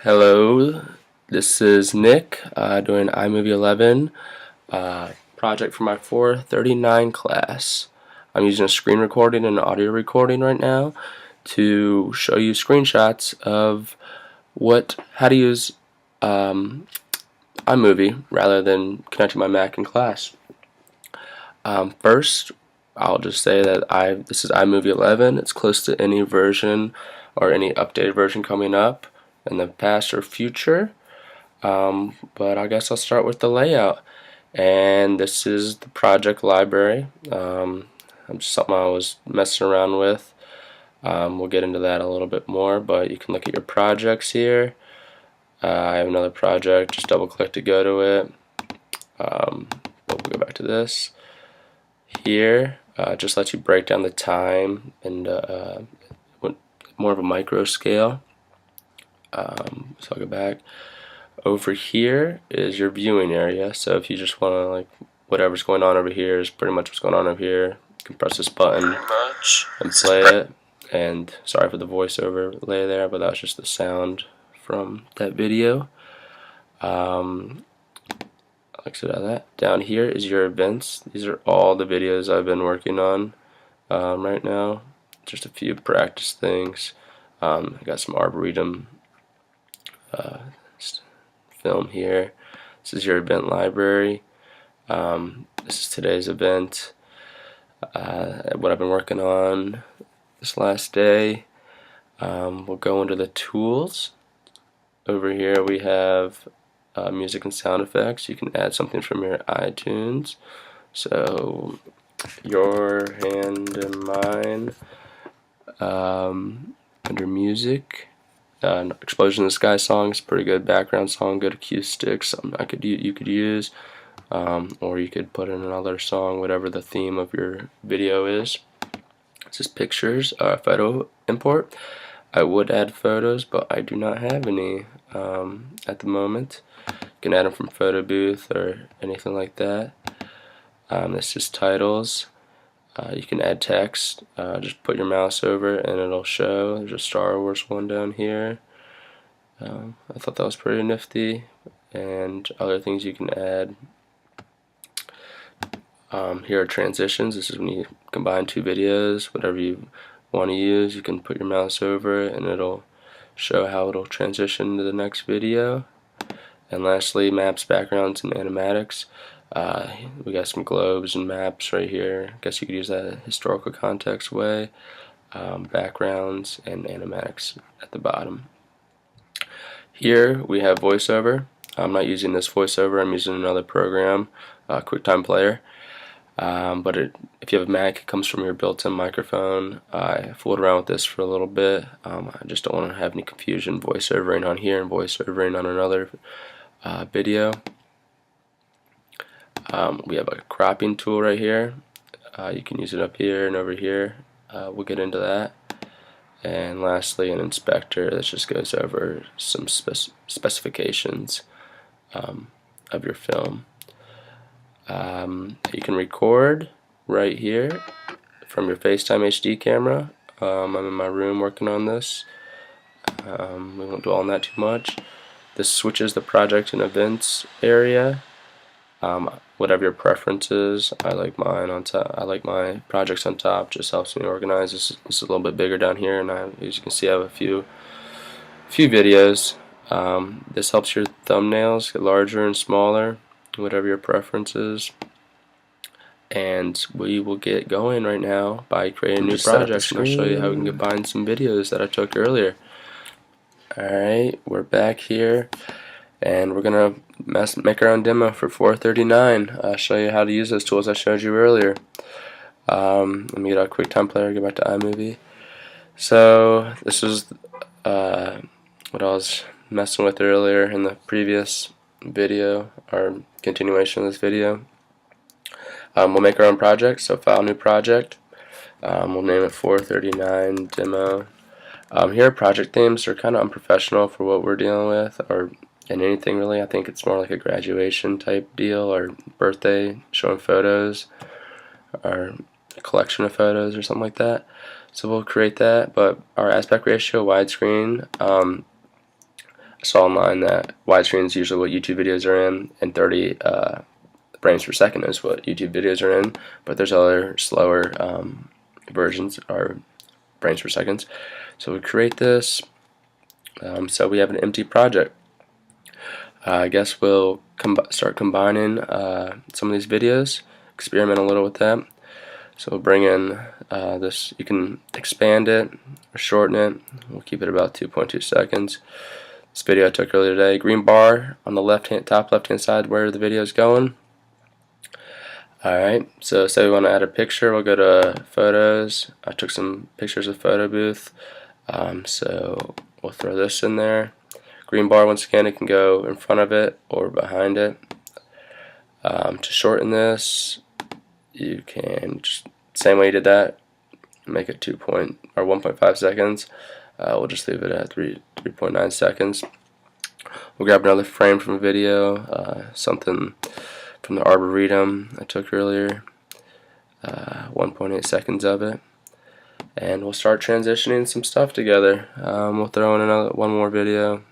Hello, this is Nick doing iMovie 11 project for my 439 class. I'm using a screen recording and an audio recording right now to show you screenshots of how to use iMovie rather than connecting my Mac in class. First, I'll just say that this is iMovie 11. It's close to any version or any updated version coming up in the past or future. But I guess I'll start with the layout. And this is the project library. Just something I was messing around with. We'll get into that a little bit more, but you can look at your projects here. I have another project, just double click to go to it. We'll go back to this. Here, just lets you break down the time and more of a micro scale. So I'll go back. Over here is your viewing area, so if you just want to, like, whatever's going on over here is pretty much what's going on over here. You can press this button and play it. And sorry for the voiceover layer there, but that was just the sound from that video. Exit out of that. Down here is your events. These are all the videos I've been working on right now. Just a few practice things. I got some Arboretum film here. This is your event library. This is today's event. What I've been working on this last day. We'll go into the tools. Over here we have music and sound effects. You can add something from your iTunes. So Your Hand in Mine. Under music, Explosion in the Sky song is a pretty good background song, good acoustics. You could use, or you could put in another song, whatever the theme of your video is. This is pictures, photo import. I would add photos, but I do not have any at the moment. You can add them from Photo Booth or anything like that. This is titles. You can add text. Just put your mouse over it and it'll show. There's a Star Wars one down here. I thought that was pretty nifty. And other things you can add. Here are transitions. This is when you combine two videos. Whatever you want to use, you can put your mouse over it and it'll show how it'll transition to the next video. And lastly, maps, backgrounds, and animatics. We got some globes and maps right here. I guess you could use that historical context way. Backgrounds and animatics at the bottom. Here we have voiceover. I'm not using this voiceover. I'm using another program, QuickTime Player. But if you have a Mac, it comes from your built-in microphone. I fooled around with this for a little bit. I just don't want to have any confusion voiceovering on here and voiceovering on another video. We have a cropping tool right here. You can use it up here and over here. We'll get into that. And lastly, an inspector that just goes over some specifications of your film. You can record right here from your FaceTime HD camera. I'm in my room working on this. We won't dwell on that too much. This switches the project and events area. Whatever your preference is, I like mine on top. I like my projects on top. Just helps me organize. This is a little bit bigger down here, and as you can see, I have a few videos. This helps your thumbnails get larger and smaller, whatever your preference is. And we will get going right now by creating a new project, and I'll show you how we can combine some videos that I took earlier. Alright, we're back here, and we're gonna make our own demo for 439. I'll show you how to use those tools I showed you earlier. Let me get out a QuickTime Player, go back to iMovie. So this is what I was messing with earlier in the previous video, or continuation of this video. We'll make our own project, so file new project. We'll name it 439 demo. Here, project themes are kind of unprofessional for what we're dealing with, or in anything really. I think it's more like a graduation type deal, or birthday, showing photos, or a collection of photos or something like that. So we'll create that, but our aspect ratio widescreen, saw online that widescreen is usually what YouTube videos are in, and 30 frames per second is what YouTube videos are in, but there's other slower versions or frames per second. So we create this, so we have an empty project. I guess we'll start combining some of these videos, experiment a little with that. So we'll bring in this, you can expand it or shorten it. We'll keep it about 2.2 seconds. This video I took earlier today, green bar on the top left hand side where the video is going. Alright, so say we want to add a picture, we'll go to photos. I took some pictures of photo booth, so we'll throw this in there. Green bar, once again, it can go in front of it or behind it. To shorten this, you can just same way you did that, make it 1.5 seconds. We'll just leave it at 3.9 seconds. We'll grab another frame from a video, something from the Arboretum I took earlier, 1.8 seconds of it, and we'll start transitioning some stuff together. We'll throw in one more video.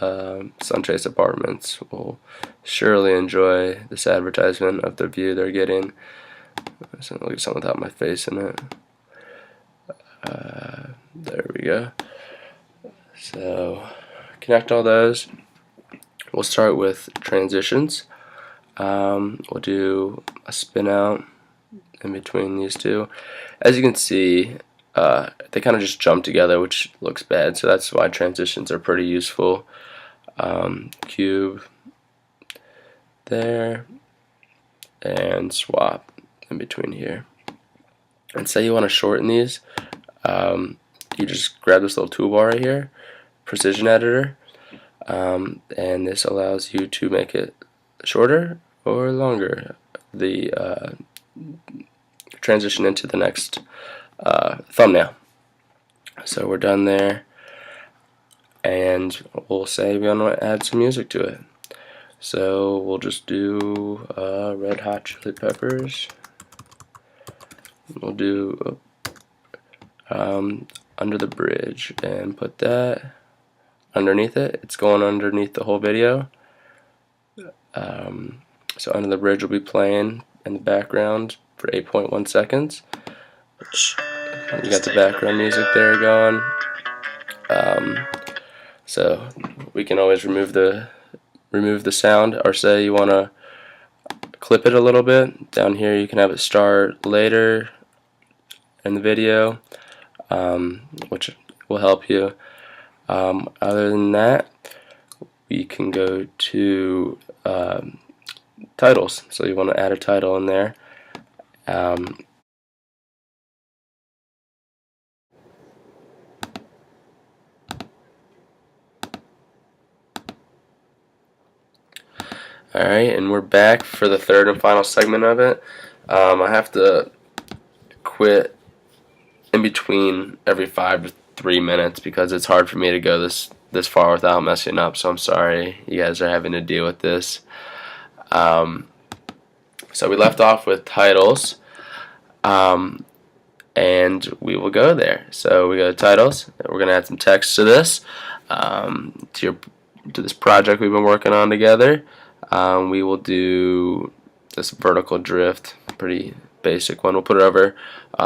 Sunchase Apartments will surely enjoy this advertisement of the view they're getting. So look at something without my face in it. There we go. So connect all those. We'll start with transitions. We'll do a spin out in between these two. As you can see, they kind of just jump together, which looks bad, so that's why transitions are pretty useful. Cube there, and swap in between here. And say you want to shorten these, you just grab this little toolbar right here, precision editor, and this allows you to make it shorter or longer, the transition into the next thumbnail. So we're done there, and we'll say we want to add some music to it. So we'll just do Red Hot Chili Peppers. We'll do Under the Bridge and put that underneath it. It's going underneath the whole video. So Under the Bridge will be playing in the background for 8.1 seconds. You got the background music there going. So we can always remove the sound, or say you want to clip it a little bit. Down here you can have it start later in the video, which will help you. Other than that, we can go to titles. So you want to add a title in there. Alright, and we're back for the third and final segment of it. I have to quit in between every 5 to 3 minutes because it's hard for me to go this far without messing up, so I'm sorry you guys are having to deal with this. So we left off with titles, and we will go there. So we go to titles. We're going to add some text to this, to this project we've been working on together. We will do this vertical drift, pretty basic one. We'll put it over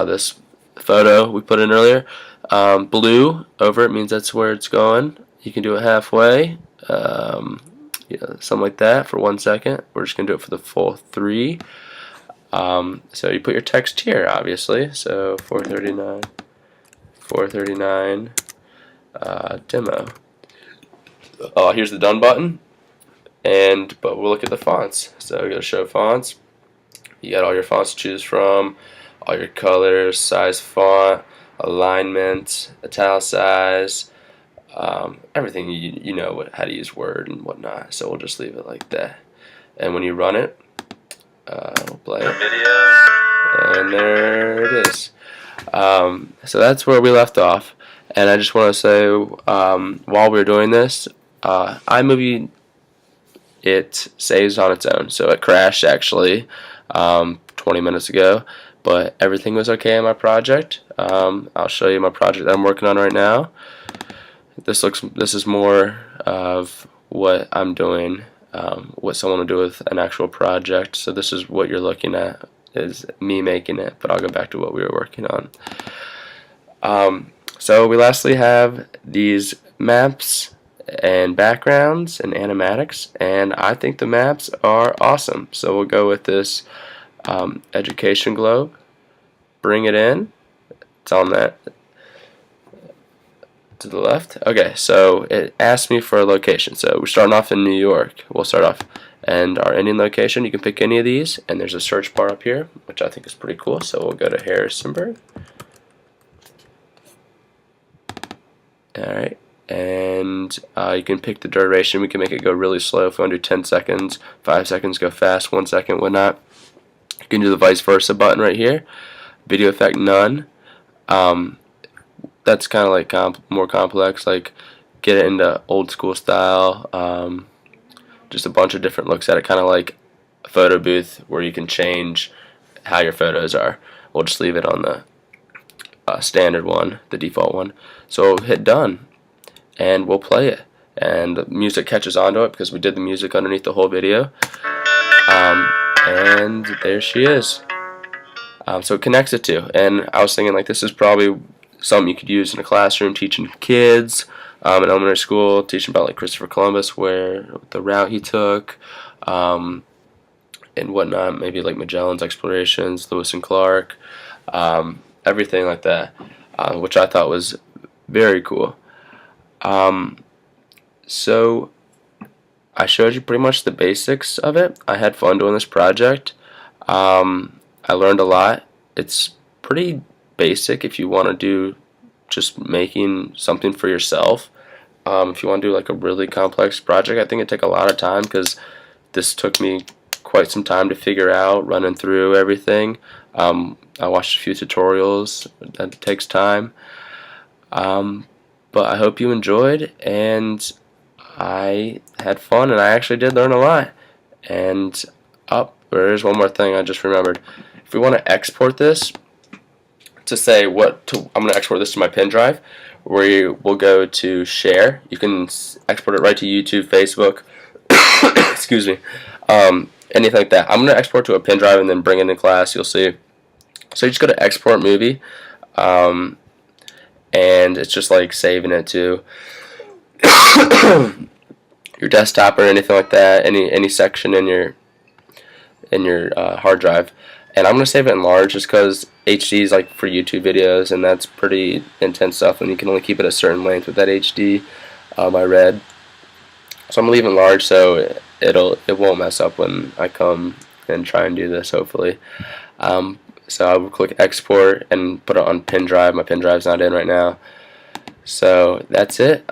this photo we put in earlier. Blue over it means that's where it's going. You can do it halfway, something like that for 1 second. We're just going to do it for the full 3. So you put your text here, obviously. So 439 demo. Oh, here's the done button. But we'll look at the fonts. So we go to show fonts. You got all your fonts to choose from, all your colors, size font, alignment, italicize, everything you know how to use Word and whatnot. So we'll just leave it like that. And when you run it, we'll play it. And there it is. So that's where we left off. And I just want to say, while we were doing this, iMovie, it saves on its own. So it crashed actually 20 minutes ago, but everything was okay in my project. I'll show you my project that I'm working on right now. this is more of what I'm doing, what someone would do with an actual project. So this is what you're looking at, is me making it, but I'll go back to what we were working on. So we lastly have these maps and backgrounds and animatics, and I think the maps are awesome. So we'll go with this education globe, bring it in, it's on that to the left. Okay, so it asked me for a location, so we're starting off in New York. We'll start off, and our ending location, you can pick any of these, and there's a search bar up here, which I think is pretty cool. So we'll go to Harrisonburg. Alright, and you can pick the duration. We can make it go really slow if we want to do 10 seconds, 5 seconds, go fast, 1 second, whatnot. You can do the vice versa button right here. Video effect none. That's kind of like more complex, like get it into old school style. Just a bunch of different looks at it, kind of like a photo booth where you can change how your photos are. We'll just leave it on the standard one, the default one. So we'll hit done, and we'll play it, and the music catches onto it because we did the music underneath the whole video. And there she is. So it connects it to, and I was thinking like this is probably something you could use in a classroom teaching kids, in elementary school, teaching about like Christopher Columbus, where the route he took, and whatnot, maybe like Magellan's explorations, Lewis and Clark, everything like that, which I thought was very cool. So I showed you pretty much the basics of it. I had fun doing this project. I learned a lot. It's pretty basic if you want to do just making something for yourself. If you want to do like a really complex project, I think it'd take a lot of time, because this took me quite some time to figure out, running through everything. I watched a few tutorials. That takes time. But I hope you enjoyed, and I had fun, and I actually did learn a lot. And there's one more thing I just remembered. If we want to export this, to say I'm going to export this to my pen drive, we'll go to share. You can export it right to YouTube, Facebook, excuse me, anything like that. I'm going to export to a pen drive and then bring it in class. You'll see. So you just go to export movie, and it's just like saving it to your desktop or anything like that, any section in your hard drive. And I'm going to save it in large just because HD is like for YouTube videos, and that's pretty intense stuff, and you can only keep it a certain length with that HD, I read. So I'm going to leave it in large so it won't mess up when I come and try and do this, hopefully. So I will click export and put it on pen drive. My pen drive's not in right now. So that's it.